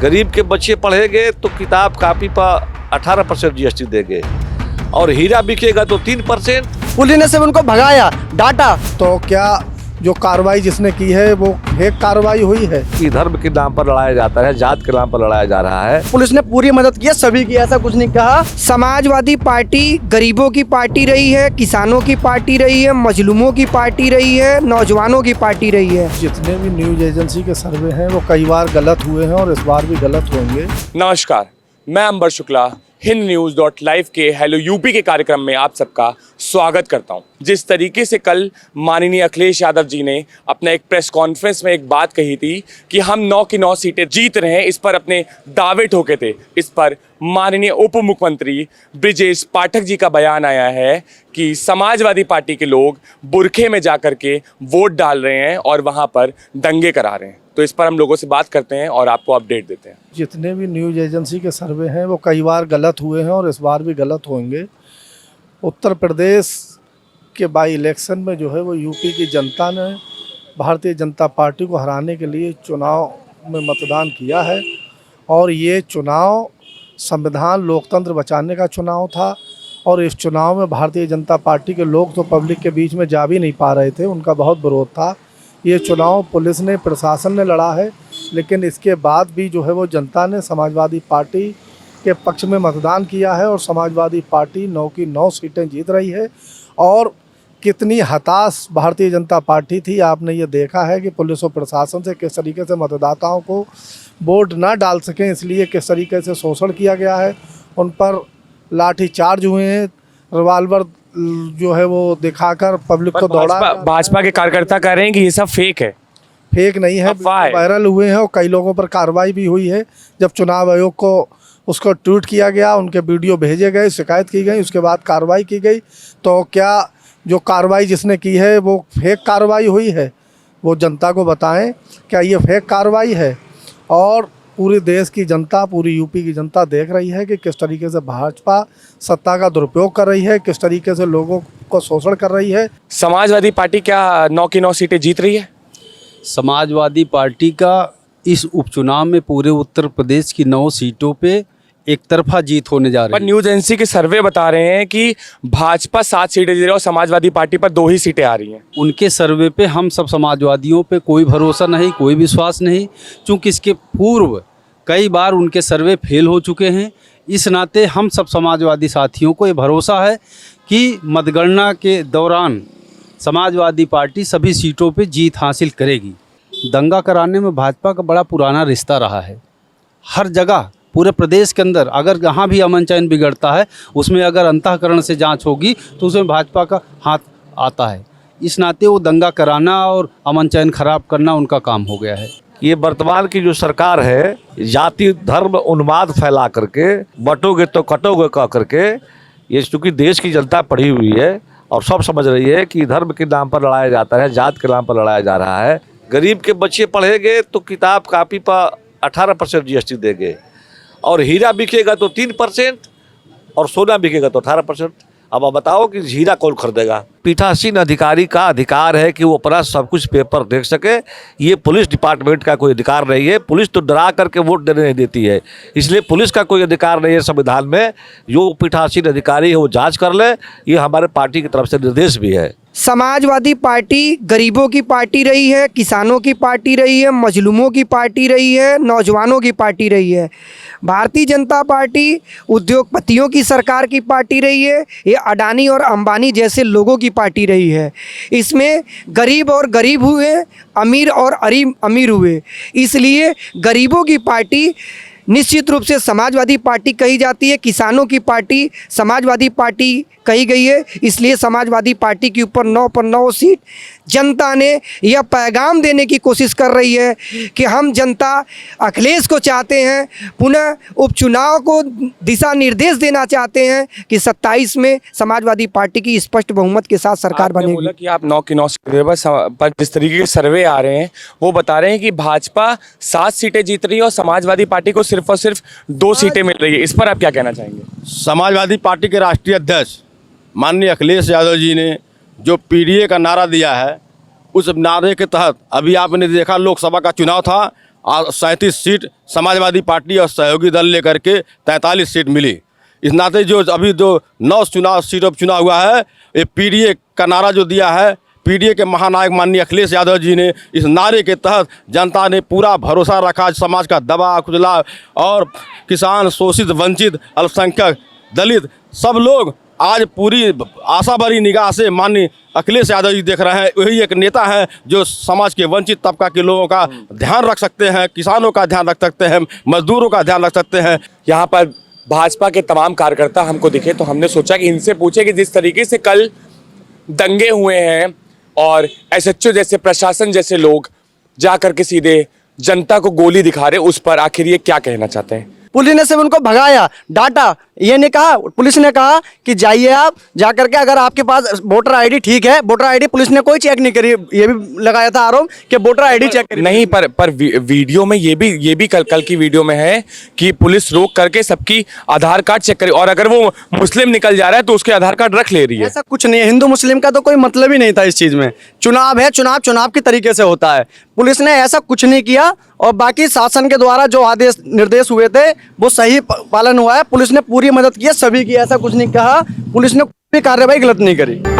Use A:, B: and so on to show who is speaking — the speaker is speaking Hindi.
A: गरीब के बच्चे पढ़ेंगे तो किताब कापी पर 18% जीएसटी देंगे और हीरा बिकेगा तो 3%।
B: पुलिस ने सिर्फ उनको भगाया, डांटा।
C: तो क्या जो कार्रवाई जिसने की है वो फेक कार्रवाई हुई है?
A: कि धर्म के नाम पर लड़ाया जाता है, जात के नाम पर लड़ाया जा रहा है।
B: पुलिस ने पूरी मदद की है सभी की, ऐसा कुछ नहीं कहा। समाजवादी पार्टी गरीबों की पार्टी रही है, किसानों की पार्टी रही है, मजलूमों की पार्टी रही है, नौजवानों की पार्टी रही है।
C: जितने भी न्यूज एजेंसी के सर्वे हैं वो कई बार गलत हुए हैं और इस बार भी गलत होंगे।
D: नमस्कार, मैं अंबर शुक्ला हिंद न्यूज़.लाइव के हेलो यूपी के कार्यक्रम में आप सबका स्वागत करता हूं। जिस तरीके से कल माननीय अखिलेश यादव जी ने अपना एक प्रेस कॉन्फ्रेंस में एक बात कही थी कि हम 9 की 9 सीटें जीत रहे हैं, इस पर अपने दावे ठोके थे। इस पर माननीय उप मुख्यमंत्री ब्रिजेश पाठक जी का बयान आया है कि समाजवादी पार्टी के लोग बुरखे में जाकर के वोट डाल रहे हैं और वहां पर दंगे करा रहे हैं। तो इस पर हम लोगों से बात करते हैं और आपको अपडेट देते हैं।
C: जितने भी न्यूज एजेंसी के सर्वे हैं वो कई बार गलत हुए हैं और इस बार भी गलत होंगे। उत्तर प्रदेश के बाई इलेक्शन में जो है वो यूपी की जनता ने भारतीय जनता पार्टी को हराने के लिए चुनाव में मतदान किया है और ये चुनाव संविधान लोकतंत्र बचाने का चुनाव था। और इस चुनाव में भारतीय जनता पार्टी के लोग तो पब्लिक के बीच में जा भी नहीं पा रहे थे, उनका बहुत विरोध था। ये चुनाव पुलिस ने, प्रशासन ने लड़ा है, लेकिन इसके बाद भी जो है वो जनता ने समाजवादी पार्टी के पक्ष में मतदान किया है और समाजवादी पार्टी 9 की 9 सीटें जीत रही है। और कितनी हताश भारतीय जनता पार्टी थी, आपने ये देखा है कि पुलिस और प्रशासन से किस तरीके से मतदाताओं को वोट ना डाल सकें इसलिए किस तरीके से शोषण किया गया है। उन पर लाठी चार्ज हुए हैं, रिवाल्वर जो है वो दिखाकर पब्लिक को दौड़ा।
D: भाजपा के कार्यकर्ता कह रहे हैं कि ये सब फेक है।
C: फेक नहीं है, वायरल हुए हैं और कई लोगों पर कार्रवाई भी हुई है। जब चुनाव आयोग को उसको ट्वीट किया गया, उनके वीडियो भेजे गए, शिकायत की गई, उसके बाद कार्रवाई की गई। तो क्या जो कार्रवाई जिसने की है वो फेक कार्रवाई हुई है? वो जनता को बताएं, क्या ये फेक कार्रवाई है? और पूरे देश की जनता, पूरी यूपी की जनता देख रही है कि किस तरीके से भाजपा सत्ता का दुरुपयोग कर रही है, किस तरीके से लोगों को शोषण कर रही है।
D: समाजवादी पार्टी क्या 9 की 9 सीटें जीत रही है?
E: समाजवादी पार्टी का इस उपचुनाव में पूरे उत्तर प्रदेश की 9 सीटों पे एक तरफा जीत होने जा रही है।
D: पर न्यूज एजेंसी के सर्वे बता रहे हैं कि भाजपा 7 सीटें जीत रही है और समाजवादी पार्टी पर 2 ही सीटें आ रही हैं।
E: उनके सर्वे पे हम सब समाजवादियों पे कोई भरोसा नहीं, कोई विश्वास नहीं, क्योंकि इसके पूर्व कई बार उनके सर्वे फेल हो चुके हैं। इस नाते हम सब समाजवादी साथियों को ये भरोसा है कि मतगणना के दौरान समाजवादी पार्टी सभी सीटों पे जीत हासिल करेगी। दंगा कराने में भाजपा का बड़ा पुराना रिश्ता रहा है। हर जगह पूरे प्रदेश के अंदर अगर जहाँ भी अमन चैन बिगड़ता है उसमें अगर अंतःकरण से जांच होगी तो उसमें भाजपा का हाथ आता है। इस नाते वो दंगा कराना और अमन चैन खराब करना उनका काम हो गया है।
A: ये वर्तमान की जो सरकार है, जाति धर्म उन्माद फैला करके बटोगे तो कटोगे कह करके, ये चूँकि देश की जनता पढ़ी हुई है और सब समझ रही है कि धर्म के नाम पर लड़ाया जाता है, जात के नाम पर लड़ाया जा रहा है। गरीब के बच्चे पढ़ेंगे तो किताब कापी पर 18% जीएसटी देंगे और हीरा बिकेगा तो 3% और सोना बिकेगा तो 18%। अब आप बताओ कि हीरा कौन खरीदेगा? पीठासीन अधिकारी का अधिकार है कि वो अपना सब कुछ पेपर देख सके। ये पुलिस डिपार्टमेंट का कोई अधिकार नहीं है। पुलिस तो डरा करके वोट देने नहीं देती है, इसलिए पुलिस का कोई अधिकार नहीं है संविधान में। जो पीठासीन अधिकारी है वो जांच कर ले, ये हमारे पार्टी की तरफ से निर्देश भी है।
B: समाजवादी पार्टी गरीबों की पार्टी रही है, किसानों की पार्टी रही है, मजलूमों की पार्टी रही है, नौजवानों की पार्टी रही है। भारतीय जनता पार्टी उद्योगपतियों की सरकार की पार्टी रही है, ये अडानी और अंबानी जैसे लोगों की पार्टी रही है। इसमें गरीब और गरीब हुए, अमीर और अमीर हुए, इसलिए गरीबों की पार्टी निश्चित रूप से समाजवादी पार्टी कही जाती है। किसानों की पार्टी समाजवादी पार्टी कही गई है, इसलिए समाजवादी पार्टी के ऊपर 9 पर 9 सीट जनता ने यह पैगाम देने की कोशिश कर रही है कि हम जनता अखिलेश को चाहते हैं, पुनः उपचुनाव को दिशा निर्देश देना चाहते हैं कि 27 में समाजवादी पार्टी की स्पष्ट बहुमत के साथ सरकार बनेगी।
D: बोला कि आप 9 की 9 सीटें, पर जिस तरीके के सर्वे आ रहे हैं वो बता रहे हैं कि भाजपा 7 सीटें जीत रही है और समाजवादी पार्टी को सिर्फ और सिर्फ 2 सीटें मिल रही है। इस पर आप क्या कहना चाहेंगे?
F: समाजवादी पार्टी के राष्ट्रीय अध्यक्ष माननीय अखिलेश यादव जी ने जो पीडीए का नारा दिया है, उस नारे के तहत अभी आपने देखा लोकसभा का चुनाव था 37 सीट समाजवादी पार्टी और सहयोगी दल लेकर के 43 सीट मिली। इस नाते जो अभी जो 9 सीटों पर चुनाव हुआ है, ये पीडीए का नारा जो दिया है, पीडीए के महानायक माननीय अखिलेश यादव जी ने, इस नारे के तहत जनता ने पूरा भरोसा रखा। समाज का दबा कुचला और किसान, शोषित, वंचित, अल्पसंख्यक, दलित सब लोग आज पूरी आशा भरी निगाह से माननीय अखिलेश यादव जी देख रहे हैं। वही एक नेता है जो समाज के वंचित तबका के लोगों का ध्यान रख सकते हैं, किसानों का ध्यान रख सकते हैं, मजदूरों का ध्यान रख सकते हैं।
D: यहाँ पर भाजपा के तमाम कार्यकर्ता हमको दिखे तो हमने सोचा कि इनसे पूछे कि जिस तरीके से कल दंगे हुए हैं और एसएचओ जैसे, प्रशासन जैसे लोग जाकर के सीधे जनता को गोली दिखा रहे, उस पर आखिर ये क्या कहना चाहते हैं।
G: पुलिस ने सिर्फ उनको भगाया, डांटा, ये नहीं कहा। पुलिस ने कहा कि जाइए आप जाकर के, अगर आपके पास वोटर आईडी ठीक है, वोटर आईडी पुलिस ने कोई चेक नहीं करी। ये भी लगाया था आरोप कि वोटर आईडी चेक करी।
D: नहीं, पर वीडियो में ये भी कल की वीडियो में है कि पुलिस रोक करके सबकी आधार कार्ड चेक करे, और अगर वो मुस्लिम निकल जा रहा है तो उसके आधार कार्ड रख ले रही है।
G: ऐसा कुछ नहीं है, हिंदू मुस्लिम का तो कोई मतलब ही नहीं था इस चीज में। चुनाव है, चुनाव की तरीके से होता है। पुलिस ने ऐसा कुछ नहीं किया, और बाकी शासन के द्वारा जो आदेश निर्देश हुए थे वो सही पालन हुआ है। पुलिस ने पूरी मदद की है सभी की, ऐसा कुछ नहीं कहा। पुलिस ने कोई कार्रवाई गलत नहीं करी।